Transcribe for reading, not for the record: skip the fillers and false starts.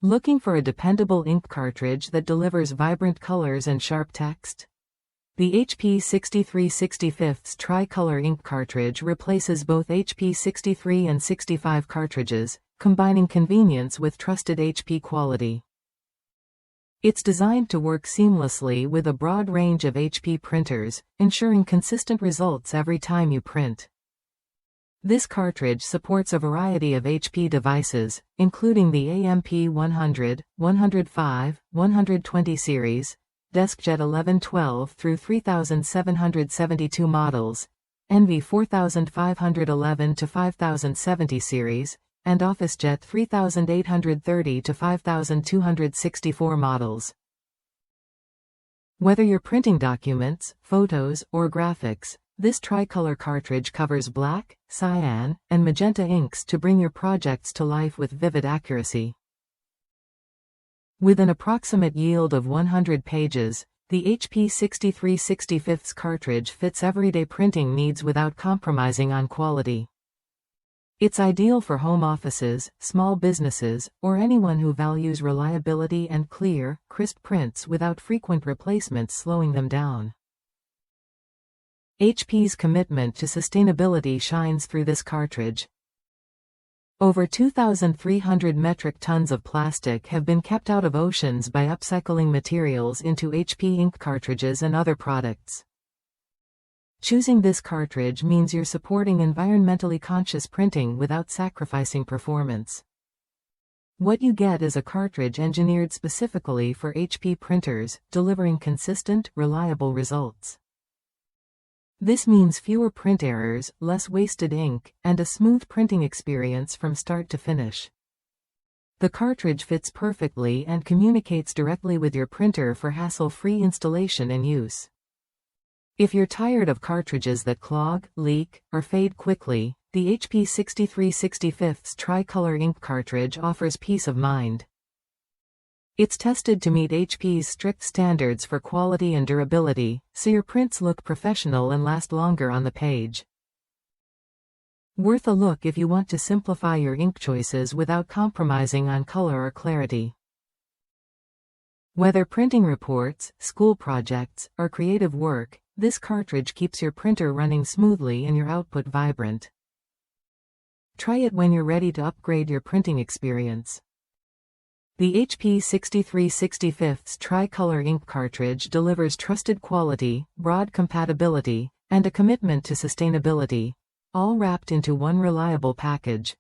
Looking for a dependable ink cartridge that delivers vibrant colors and sharp text? The HP 6365's Tri-Color Ink Cartridge replaces both HP 63 and 65 cartridges, combining convenience with trusted HP quality. It's designed to work seamlessly with a broad range of HP printers, ensuring consistent results every time you print. This cartridge supports a variety of HP devices, including the AMP 100, 105, 120 series, DeskJet 1112 through 3772 models, NV 4511 to 5070 series, and OfficeJet 3830 to 5264 models. Whether you're printing documents, photos, or graphics, this tricolor cartridge covers black, cyan, and magenta inks to bring your projects to life with vivid accuracy. With an approximate yield of 100 pages, the HP 6365's cartridge fits everyday printing needs without compromising on quality. It's ideal for home offices, small businesses, or anyone who values reliability and clear, crisp prints without frequent replacements slowing them down. HP's commitment to sustainability shines through this cartridge. Over 2,300 metric tons of plastic have been kept out of oceans by upcycling materials into HP ink cartridges and other products. Choosing this cartridge means you're supporting environmentally conscious printing without sacrificing performance. What you get is a cartridge engineered specifically for HP printers, delivering consistent, reliable results. This means fewer print errors, less wasted ink, and a smooth printing experience from start to finish. The cartridge fits perfectly and communicates directly with your printer for hassle-free installation and use. If you're tired of cartridges that clog, leak, or fade quickly, the HP 6365's Tri-Color Ink Cartridge offers peace of mind. It's tested to meet HP's strict standards for quality and durability, so your prints look professional and last longer on the page. Worth a look if you want to simplify your ink choices without compromising on color or clarity. Whether printing reports, school projects, or creative work, this cartridge keeps your printer running smoothly and your output vibrant. Try it when you're ready to upgrade your printing experience. The HP 6365's Tri-Color Ink Cartridge delivers trusted quality, broad compatibility, and a commitment to sustainability, all wrapped into one reliable package.